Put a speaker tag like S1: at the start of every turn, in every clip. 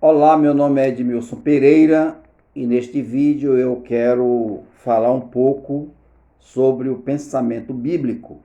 S1: Olá, meu nome é Edmilson Pereira e neste vídeo eu quero falar um pouco sobre o pensamento bíblico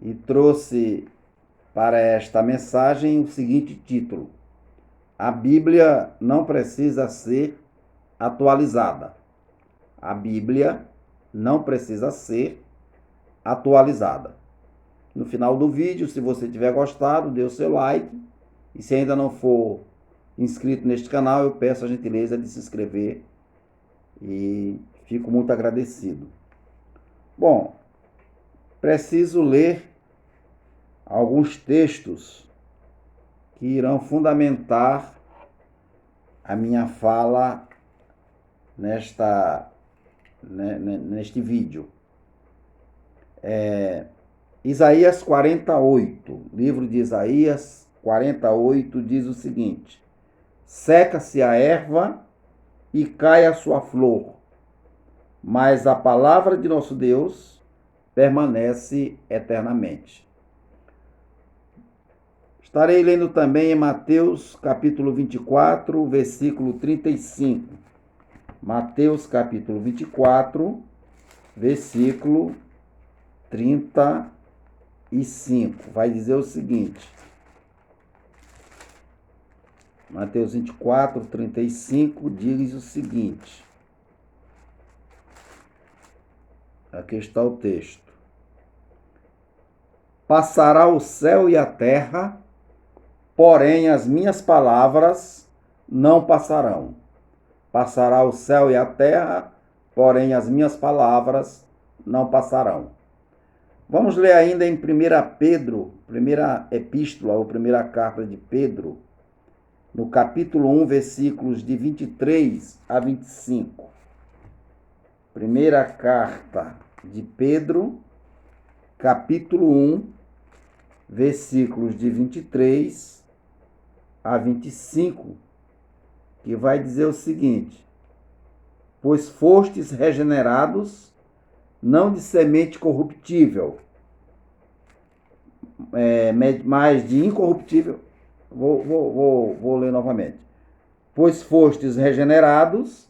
S1: e trouxe para esta mensagem o seguinte título: A Bíblia não precisa ser atualizada. A Bíblia não precisa ser atualizada. No final do vídeo, se você tiver gostado, dê o seu like e se ainda não for inscrito neste canal, eu peço a gentileza de se inscrever e fico muito agradecido. Bom, preciso ler alguns textos que irão fundamentar a minha fala neste vídeo. Isaías 48, livro de Isaías 48 diz o seguinte: seca-se a erva e cai a sua flor, mas a palavra de nosso Deus permanece eternamente. Estarei lendo também em Mateus capítulo 24, versículo 35. Mateus capítulo 24, versículo 35. Vai dizer o seguinte: Mateus 24, 35 diz o seguinte. Aqui está o texto. Passará o céu e a terra, porém as minhas palavras não passarão. Passará o céu e a terra, porém as minhas palavras não passarão. Vamos ler ainda em 1 Pedro, primeira epístola ou primeira carta de Pedro, no capítulo 1, versículos de 23 a 25. Primeira carta de Pedro, capítulo 1, versículos de 23 a 25, que vai dizer o seguinte: pois fostes regenerados, não de semente corruptível, mas de incorruptível. Vou ler novamente. Pois fostes regenerados,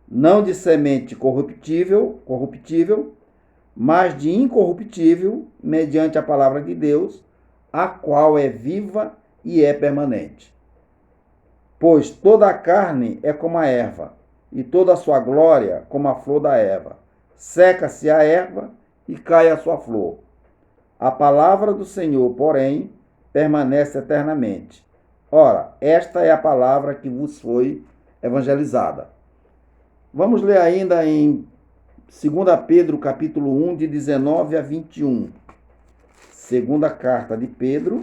S1: não de semente corruptível, mas de incorruptível, mediante a palavra de Deus, a qual é viva e é permanente. Pois toda a carne é como a erva, e toda a sua glória como a flor da erva. Seca-se a erva e cai a sua flor. A palavra do Senhor, porém, permanece eternamente. Ora, esta é a palavra que vos foi evangelizada. Vamos ler ainda em 2 Pedro, capítulo 1, de 19 a 21. Segunda carta de Pedro,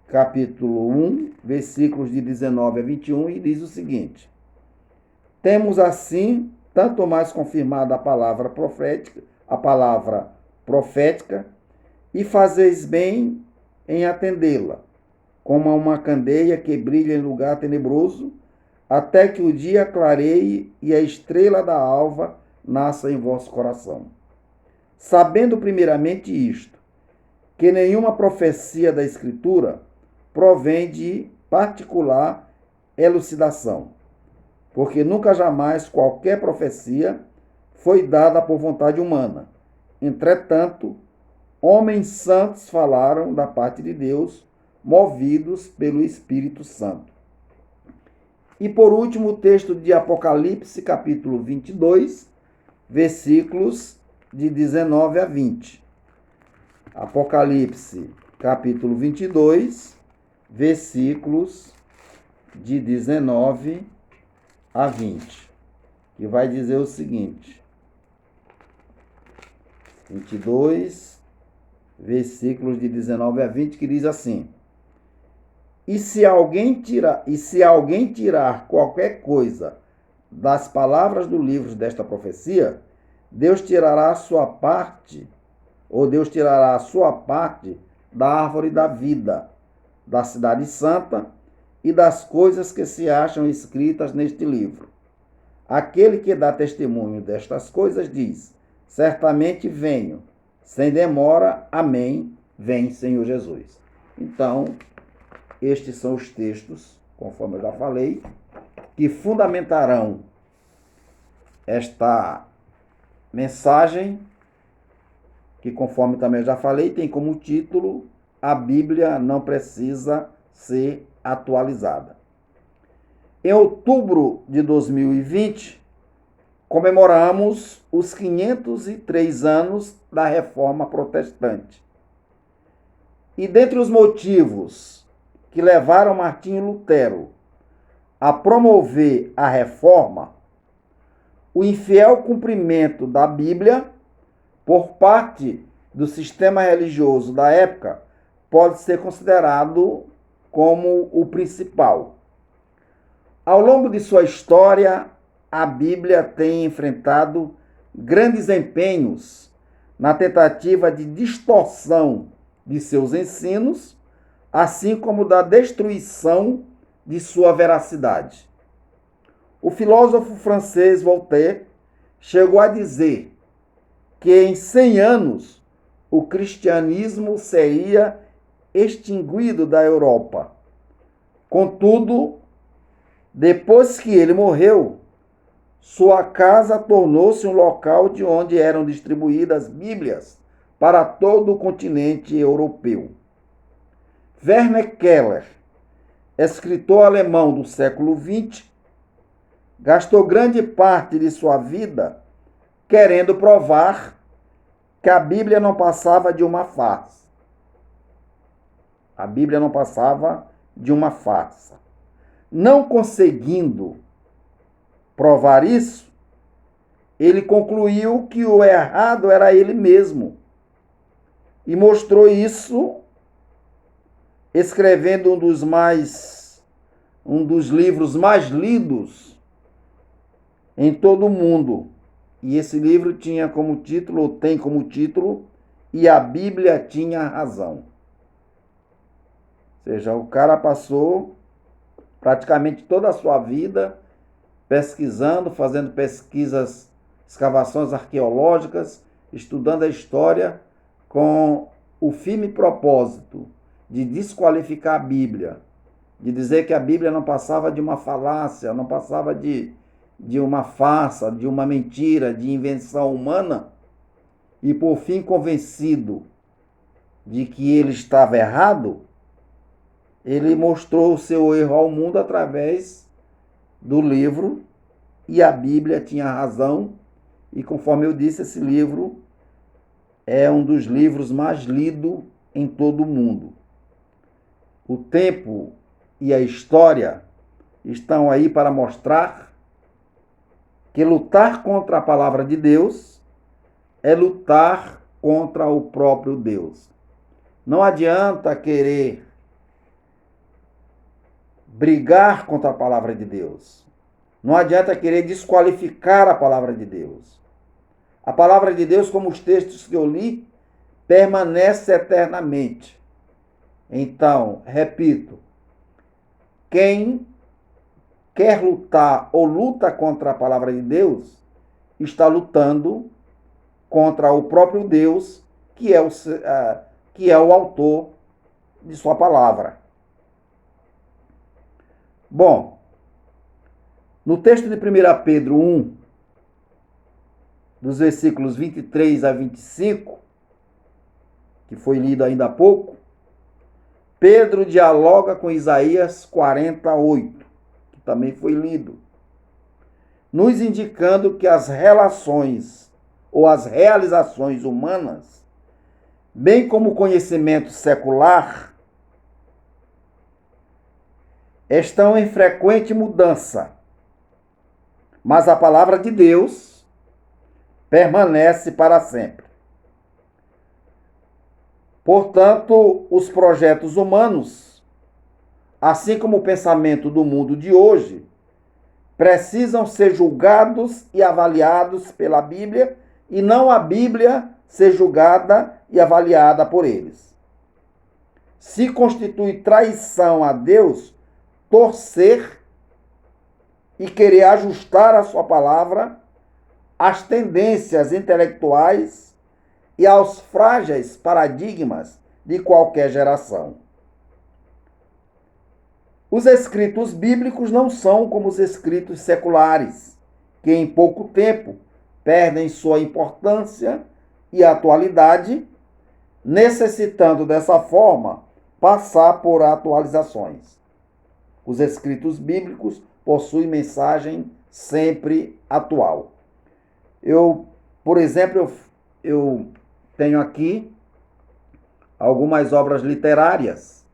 S1: capítulo 1, versículos de 19 a 21, e diz o seguinte: temos assim tanto mais confirmada a palavra profética, e fazeis bem em atendê-la, como a uma candeia que brilha em lugar tenebroso, até que o dia clareie e a estrela da alva nasça em vosso coração. Sabendo primeiramente isto, que nenhuma profecia da Escritura provém de particular elucidação, porque nunca jamais qualquer profecia foi dada por vontade humana. Entretanto, homens santos falaram da parte de Deus, movidos pelo Espírito Santo. E por último, o texto de Apocalipse, capítulo 22, versículos de 19 a 20. Apocalipse, capítulo 22, versículos de 19 a 20, que vai dizer o seguinte: 22, versículos de 19 a 20, que diz assim: E se alguém tirar qualquer coisa das palavras do livro desta profecia, Deus tirará a sua parte da árvore da vida, da cidade santa e das coisas que se acham escritas neste livro. Aquele que dá testemunho destas coisas diz: certamente venho, sem demora, amém, vem Senhor Jesus. Então, estes são os textos conforme eu já falei, que fundamentarão esta mensagem, que conforme também eu já falei, tem como título: A Bíblia não precisa ser atualizada. Em outubro de 2020, comemoramos os 503 anos da Reforma Protestante. E dentre os motivos que levaram Martinho Lutero a promover a reforma, o infiel cumprimento da Bíblia por parte do sistema religioso da época pode ser considerado como o principal. Ao longo de sua história, a Bíblia tem enfrentado grandes empenhos na tentativa de distorção de seus ensinos, assim como da destruição de sua veracidade. O filósofo francês Voltaire chegou a dizer que em 100 anos o cristianismo seria extinguido da Europa. Contudo, depois que ele morreu, sua casa tornou-se um local de onde eram distribuídas Bíblias para todo o continente europeu. Werner Keller, escritor alemão do século XX, gastou grande parte de sua vida querendo provar que a Bíblia não passava de uma farsa. A Bíblia não passava de uma farsa. Não conseguindo provar isso, ele concluiu que o errado era ele mesmo. E mostrou isso escrevendo um dos livros mais lidos em todo o mundo. E esse livro tinha como título, ou tem como título, E a Bíblia Tinha Razão. Ou seja, o cara passou praticamente toda a sua vida pesquisando, fazendo pesquisas, escavações arqueológicas, estudando a história com o firme propósito de desqualificar a Bíblia, de dizer que a Bíblia não passava de uma falácia, não passava de uma farsa, de uma mentira, de invenção humana, e por fim, convencido de que ele estava errado, ele mostrou o seu erro ao mundo através do livro E a Bíblia Tinha Razão, e conforme eu disse, esse livro é um dos livros mais lidos em todo o mundo. O tempo e a história estão aí para mostrar que lutar contra a palavra de Deus é lutar contra o próprio Deus. Não adianta querer brigar contra a palavra de Deus. Não adianta querer desqualificar a palavra de Deus. A palavra de Deus, como os textos que eu li, permanece eternamente. Então, repito, quem quer lutar ou luta contra a palavra de Deus, está lutando contra o próprio Deus, que é o autor de sua palavra. Bom, no texto de 1 Pedro 1, dos versículos 23 a 25, que foi lido ainda há pouco, Pedro dialoga com Isaías 48, que também foi lido, nos indicando que as relações ou as realizações humanas, bem como o conhecimento secular, estão em frequente mudança, mas a palavra de Deus permanece para sempre. Portanto, os projetos humanos, assim como o pensamento do mundo de hoje, precisam ser julgados e avaliados pela Bíblia e não a Bíblia ser julgada e avaliada por eles. Se constitui traição a Deus torcer e querer ajustar a sua palavra às tendências intelectuais e aos frágeis paradigmas de qualquer geração. Os escritos bíblicos não são como os escritos seculares, que em pouco tempo perdem sua importância e atualidade, necessitando dessa forma passar por atualizações. Os escritos bíblicos possuem mensagem sempre atual. Por exemplo, eu tenho aqui algumas obras literárias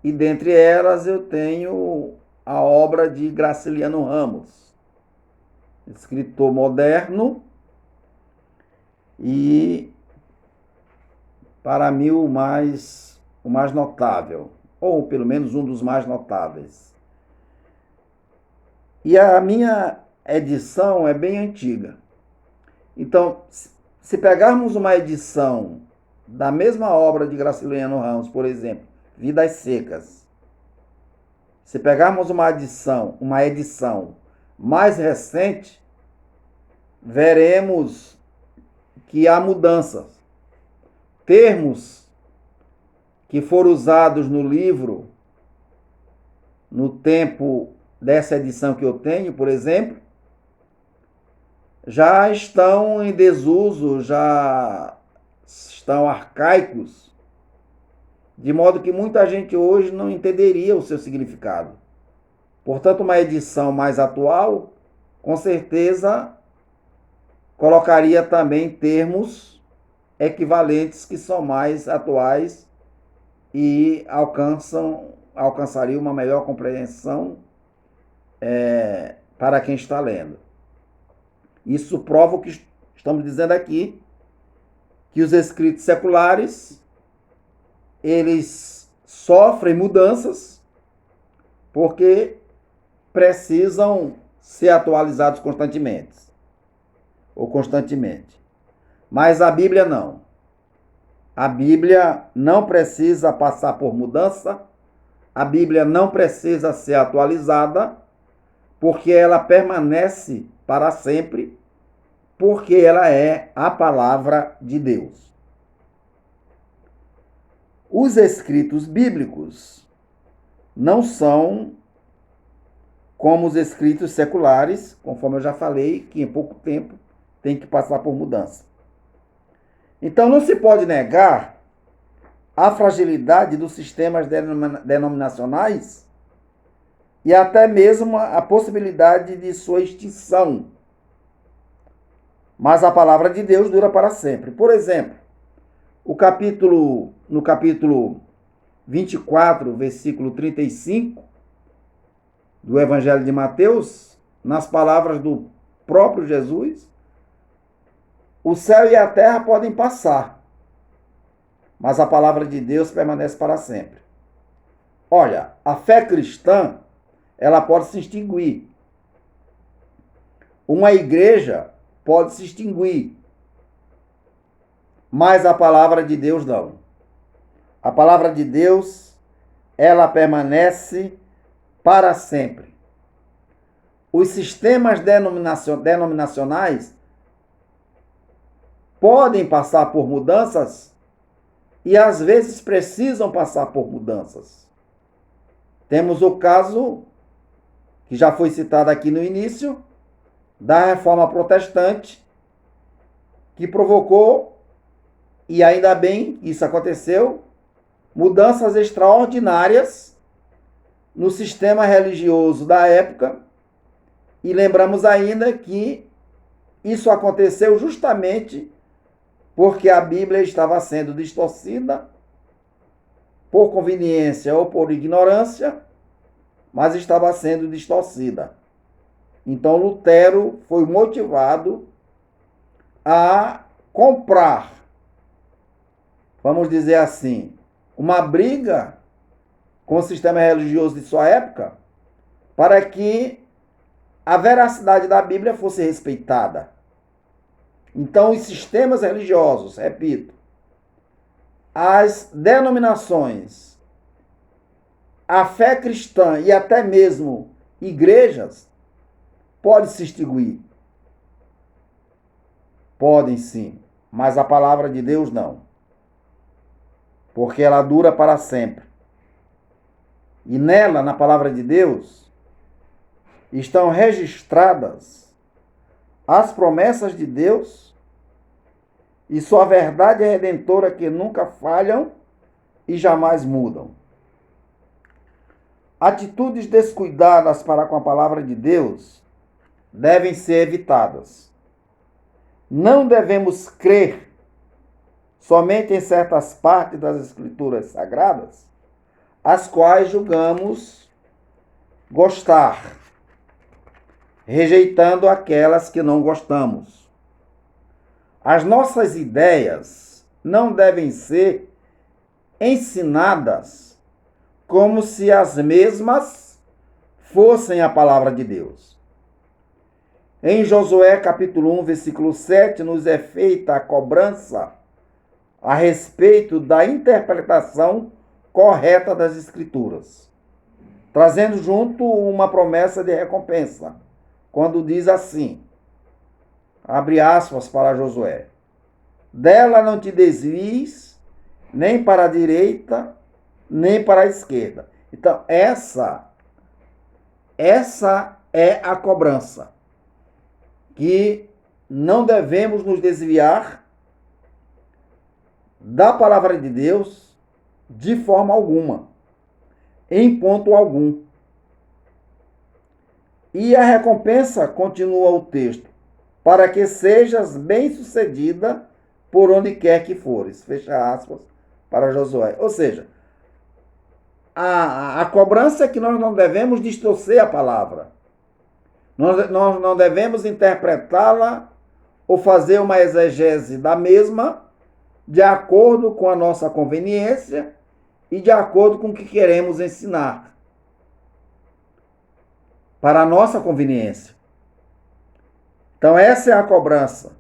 S1: e dentre elas eu tenho a obra de Graciliano Ramos, escritor moderno e, para mim, o mais notável, ou pelo menos um dos mais notáveis. E a minha edição é bem antiga. Então, se pegarmos uma edição da mesma obra de Graciliano Ramos, por exemplo, Vidas Secas, se pegarmos uma edição mais recente, veremos que há mudanças. Termos que foram usados no livro no tempo dessa edição que eu tenho, por exemplo, já estão em desuso, já estão arcaicos, de modo que muita gente hoje não entenderia o seu significado. Portanto, uma edição mais atual, com certeza, colocaria também termos equivalentes que são mais atuais e alcançaria uma melhor compreensão para quem está lendo. Isso prova o que estamos dizendo aqui, que os escritos seculares, eles sofrem mudanças porque precisam ser atualizados constantemente. Mas a Bíblia não. A Bíblia não precisa passar por mudança, a Bíblia não precisa ser atualizada, porque ela permanece para sempre, porque ela é a palavra de Deus. Os escritos bíblicos não são como os escritos seculares, conforme eu já falei, que em pouco tempo tem que passar por mudança. Então não se pode negar a fragilidade dos sistemas denominacionais e até mesmo a possibilidade de sua extinção. Mas a palavra de Deus dura para sempre. Por exemplo, no capítulo 24, versículo 35 do Evangelho de Mateus, nas palavras do próprio Jesus, o céu e a terra podem passar, mas a palavra de Deus permanece para sempre. Olha, a fé cristã, ela pode se extinguir. Uma igreja pode se extinguir, mas a palavra de Deus não. A palavra de Deus, ela permanece para sempre. Os sistemas denominacionais podem passar por mudanças e às vezes precisam passar por mudanças. Temos o caso, que já foi citado aqui no início, da Reforma Protestante, que provocou, e ainda bem isso aconteceu, mudanças extraordinárias no sistema religioso da época, e lembramos ainda que isso aconteceu justamente porque a Bíblia estava sendo distorcida por conveniência ou por ignorância, mas estava sendo distorcida. Então Lutero foi motivado a comprar, vamos dizer assim, uma briga com o sistema religioso de sua época para que a veracidade da Bíblia fosse respeitada. Então, os sistemas religiosos, repito, as denominações, a fé cristã e até mesmo igrejas podem se extinguir. Podem sim, mas a palavra de Deus não. Porque ela dura para sempre. E nela, na palavra de Deus, estão registradas as promessas de Deus e sua verdade redentora que nunca falham e jamais mudam. Atitudes descuidadas para com a palavra de Deus devem ser evitadas. Não devemos crer somente em certas partes das Escrituras Sagradas, as quais julgamos gostar, rejeitando aquelas que não gostamos. As nossas ideias não devem ser ensinadas como se as mesmas fossem a palavra de Deus. Em Josué capítulo 1, versículo 7, nos é feita a cobrança a respeito da interpretação correta das Escrituras, trazendo junto uma promessa de recompensa, quando diz assim, abre aspas para Josué, dela não te desvies nem para a direita, nem para a esquerda. Então, essa é a cobrança, que não devemos nos desviar da palavra de Deus de forma alguma, em ponto algum. E a recompensa, continua o texto, para que sejas bem-sucedida por onde quer que fores. Fecha aspas para Josué. Ou seja, a cobrança é que nós não devemos distorcer a palavra. Nós não devemos interpretá-la ou fazer uma exegese da mesma de acordo com a nossa conveniência e de acordo com o que queremos ensinar. Para a nossa conveniência. Então, essa é a cobrança.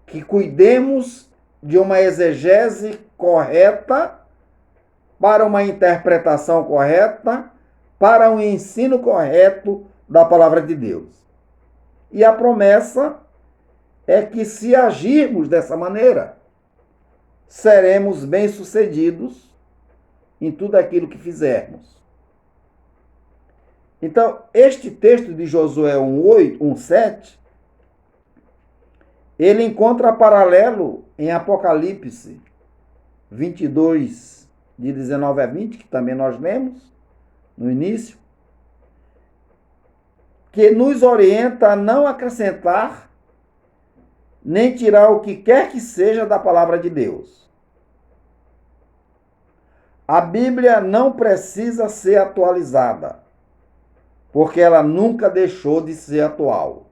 S1: Que cuidemos de uma exegese correta, para uma interpretação correta, para um ensino correto da palavra de Deus. E a promessa é que, se agirmos dessa maneira, seremos bem-sucedidos em tudo aquilo que fizermos. Então, este texto de Josué 1:7, ele encontra paralelo em Apocalipse 22, de 19 a 20, que também nós lemos no início, que nos orienta a não acrescentar nem tirar o que quer que seja da palavra de Deus. A Bíblia não precisa ser atualizada, porque ela nunca deixou de ser atual.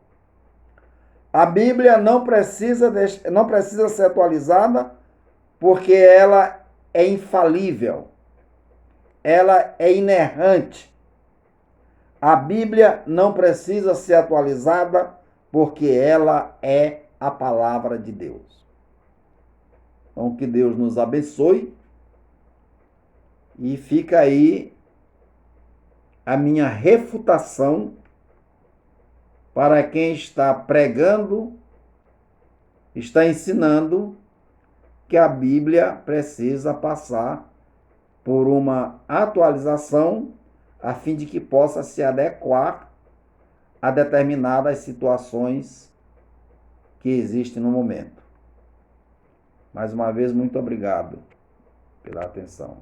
S1: A Bíblia não precisa ser atualizada, porque ela é infalível, ela é inerrante. A Bíblia não precisa ser atualizada, porque ela é a palavra de Deus. Então, que Deus nos abençoe. E fica aí a minha refutação para quem está pregando, está ensinando que a Bíblia precisa passar por uma atualização a fim de que possa se adequar a determinadas situações que existem no momento. Mais uma vez, muito obrigado pela atenção.